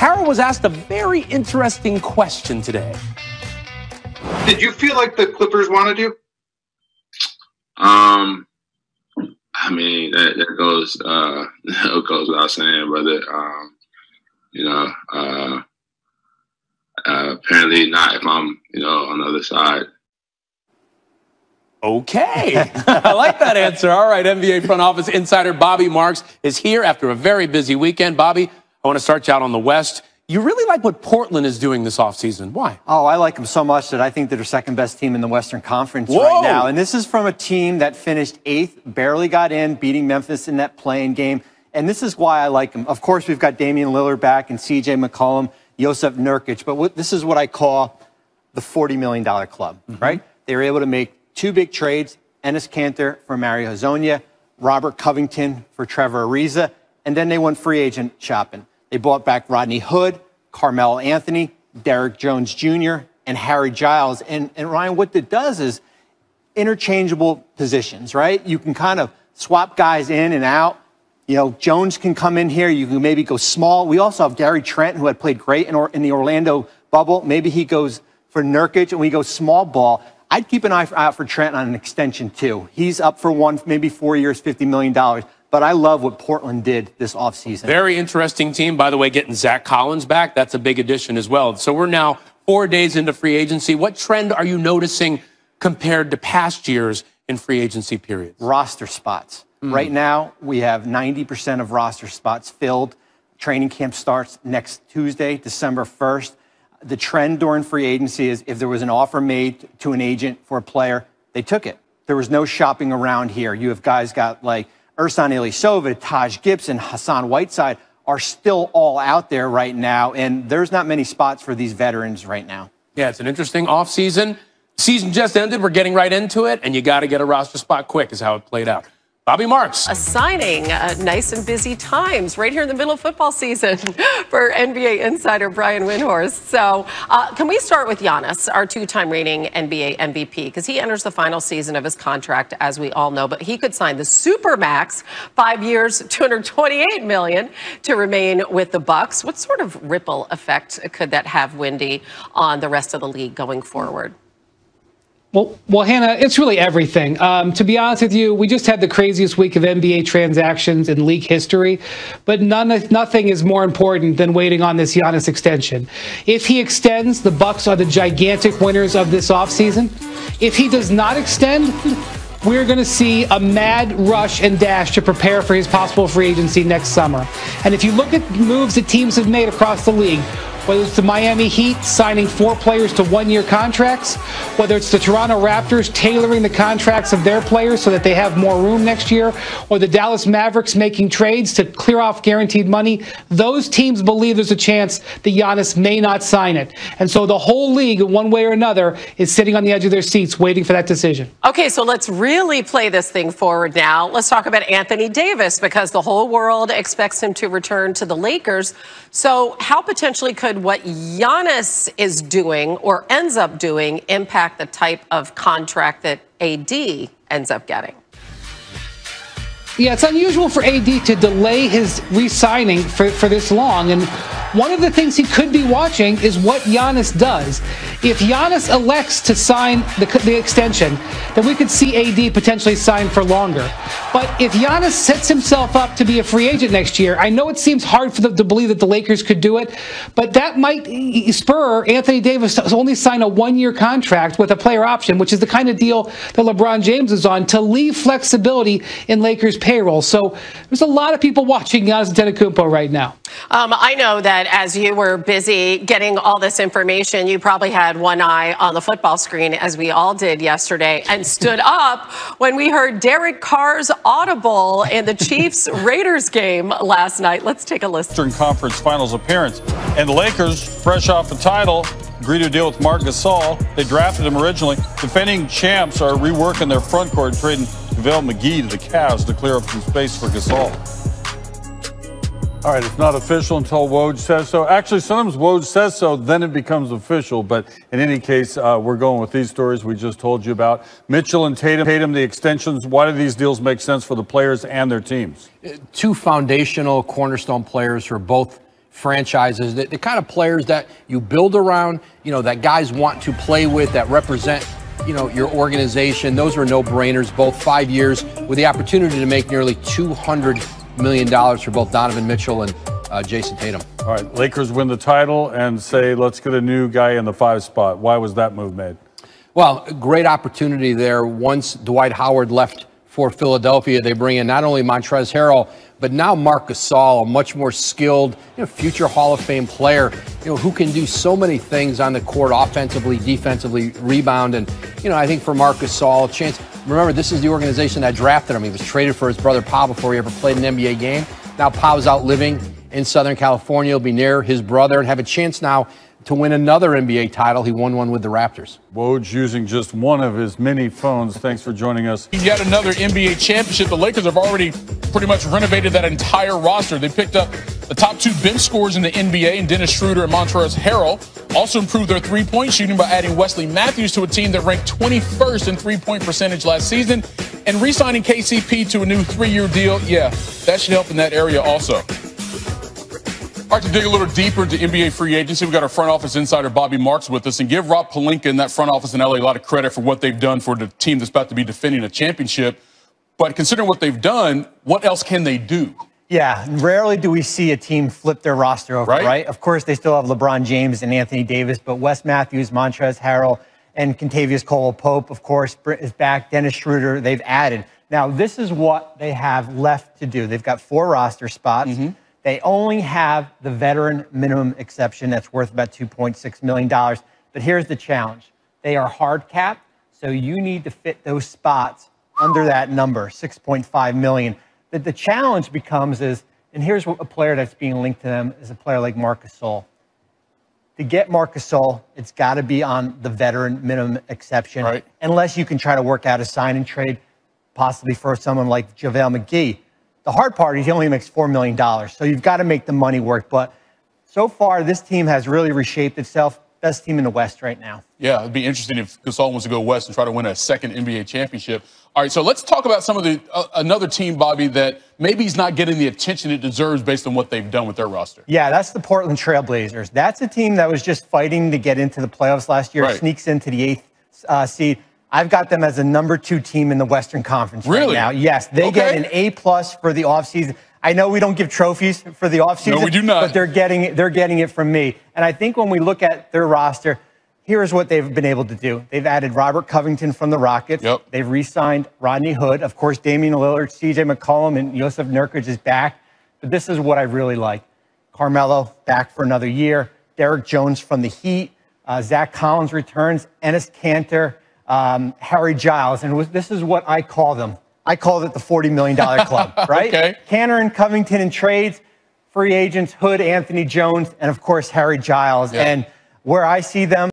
Harrell was asked a very interesting question today. Did you feel like the Clippers wanted you? I mean, that goes without saying, brother. Apparently not if I'm, on the other side. Okay. I like that answer. All right, NBA front office insider Bobby Marks is here after a very busy weekend. Bobby, I want to start you out on the West. You really like what Portland is doing this offseason. Why? Oh, I like them so much that I think they're the second best team in the Western Conference Whoa. right now. And this is from a team that finished 8th, barely got in, beating Memphis in that play-in game. And this is why I like them. Of course, we've got Damian Lillard back and C.J. McCollum, Josef Nurkic. But this is what I call the $40 million club, right? They were able to make 2 big trades, Enes Kanter for Mario Hezonja, Robert Covington for Trevor Ariza, and then they went free agent shopping. They bought back Rodney Hood, Carmelo Anthony, Derrick Jones Jr., and Harry Giles. And Ryan, what it does is interchangeable positions, right? You can kind of swap guys in and out. Jones can come in here. You can maybe go small. We also have Gary Trent, who had played great in the Orlando bubble. Maybe he goes for Nurkic, and we go small ball. I'd keep an eye out for Trent on an extension, too. He's up for maybe 4 years, $50 million. But I love what Portland did this offseason. Very interesting team. By the way, getting Zach Collins back, that's a big addition as well. So we're now 4 days into free agency. What trend are you noticing compared to past years in free agency periods? Roster spots. Right now, we have 90% of roster spots filled. Training camp starts next Tuesday, December 1st. The trend during free agency is if there was an offer made to an agent for a player, they took it. There was no shopping around here. You have guys got like Ersan Ilyasova, Taj Gibson, Hassan Whiteside are still all out there right now, and there's not many spots for these veterans right now. Yeah, it's an interesting offseason. Season just ended. We're getting right into it, and you got to get a roster spot quick is how it played out. Bobby Marks. Assigning nice and busy times right here in the middle of football season for NBA insider Brian Windhorst. So can we start with Giannis, our 2-time reigning NBA MVP, because he enters the final season of his contract, as we all know, but he could sign the Supermax, 5 years, $228 million to remain with the Bucks. What sort of ripple effect could that have, Windy, on the rest of the league going forward? Well, Hannah, it's really everything. To be honest with you, we just had the craziest week of NBA transactions in league history, but nothing is more important than waiting on this Giannis extension. If he extends, the Bucks are the gigantic winners of this offseason. If he does not extend, we're going to see a mad rush and dash to prepare for his possible free agency next summer. And if you look at moves that teams have made across the league, whether it's the Miami Heat signing 4 players to 1-year contracts, whether it's the Toronto Raptors tailoring the contracts of their players so that they have more room next year, or the Dallas Mavericks making trades to clear off guaranteed money, those teams believe there's a chance that Giannis may not sign it. And so the whole league, in one way or another, is sitting on the edge of their seats waiting for that decision. Okay, so let's really play this thing forward now. Let's talk about Anthony Davis, because the whole world expects him to return to the Lakers. So how potentially could what Giannis is doing or ends up doing impact the type of contract that AD ends up getting? Yeah, it's unusual for AD to delay his re-signing for this long. And one of the things he could be watching is what Giannis does. If Giannis elects to sign the extension, then we could see AD potentially sign for longer. But if Giannis sets himself up to be a free agent next year, I know it seems hard for them to believe that the Lakers could do it, but that might spur Anthony Davis to only sign a 1-year contract with a player option, which is the kind of deal that LeBron James is on, to leave flexibility in Lakers payroll. So there's a lot of people watching Giannis Antetokounmpo right now. I know that as you were busy getting all this information, you probably had one eye on the football screen, as we all did yesterday, and stood up when we heard Derek Carr's audible in the Chiefs-Raiders game last night. Let's take a listen. Conference Finals appearance. And the Lakers, fresh off the title, agreed to deal with Marc Gasol. They drafted him originally. Defending champs are reworking their front court, trading JaVale McGee to the Cavs to clear up some space for Gasol. All right, it's not official until Woj says so. Actually, sometimes Woj says so, then it becomes official. But in any case, we're going with these stories we just told you about. Mitchell and Tatum, the extensions. Why do these deals make sense for the players and their teams? 2 foundational cornerstone players who are both franchises, the kind of players that you build around, that guys want to play with, that represent, your organization. Those are no-brainers, both 5 years with the opportunity to make nearly $200 million for both Donovan Mitchell and Jason Tatum. All right, Lakers win the title and say, let's get a new guy in the 5 spot. Why was that move made? Well, great opportunity there. Once Dwight Howard left for Philadelphia, they bring in not only Montrezl Harrell, but now Marc Gasol, a much more skilled, future Hall of Fame player, who can do so many things on the court, offensively, defensively, rebound. And, I think for Marc Gasol, a chance. Remember, this is the organization that drafted him. He was traded for his brother Pau before he ever played an NBA game. Now Pau's out living in Southern California. He'll be near his brother and have a chance now to win another NBA title. He won one with the Raptors. Woj using just one of his many phones. Thanks for joining us. Yet another NBA championship. The Lakers have already pretty much renovated that entire roster. They picked up the top 2 bench scorers in the NBA, and Dennis Schroeder and Montrezl Harrell. Also improved their three-point shooting by adding Wesley Matthews to a team that ranked 21st in three-point percentage last season, and re-signing KCP to a new 3-year deal. Yeah, that should help in that area also. All right, to dig a little deeper into NBA free agency, we've got our front office insider Bobby Marks with us, and give Rob Pelinka and that front office in LA a lot of credit for what they've done for the team that's about to be defending a championship. But considering what they've done, what else can they do? Yeah, rarely do we see a team flip their roster over, right? Of course, they still have LeBron James and Anthony Davis, but Wes Matthews, Montrezl Harrell, and Kentavious Caldwell-Pope, of course, is back. Dennis Schroeder, they've added. Now, this is what they have left to do. They've got 4 roster spots. They only have the veteran minimum exception that's worth about $2.6 million. But here's the challenge. They are hard capped, so you need to fit those spots under that number, $6.5 million. The challenge becomes and here's a player that's being linked to them, is a player like Marc Gasol. To get Marc Gasol, it's got to be on the veteran minimum exception, unless you can try to work out a sign and trade, possibly for someone like JaVale McGee. The hard part is he only makes $4 million, so you've got to make the money work. But so far, this team has really reshaped itself. Best team in the West right now. Yeah, it'd be interesting if Gasol wants to go west and try to win a second NBA championship. All right, so let's talk about some of the another team, Bobby, that maybe is not getting the attention it deserves based on what they've done with their roster. Yeah, that's the Portland Trail Blazers. That's a team that was just fighting to get into the playoffs last year, sneaks into the 8th seed. I've got them as a number 2 team in the Western Conference right now. Yes, they get an A+ for the offseason. I know we don't give trophies for the offseason. No, we do not. But they're getting it from me. And I think when we look at their roster, here's what they've been able to do. They've added Robert Covington from the Rockets. They've re-signed Rodney Hood. Of course, Damian Lillard, CJ McCollum, and Yusuf Nurkic is back. But this is what I really like. Carmelo back for another year. Derek Jones from the Heat. Zach Collins returns. Enes Kanter. Harry Giles. And this is what I call them. I called it the $40 million club, right? Kanter and Covington in trades, free agents, Hood, Anthony Jones, and of course, Harry Giles. And where I see them,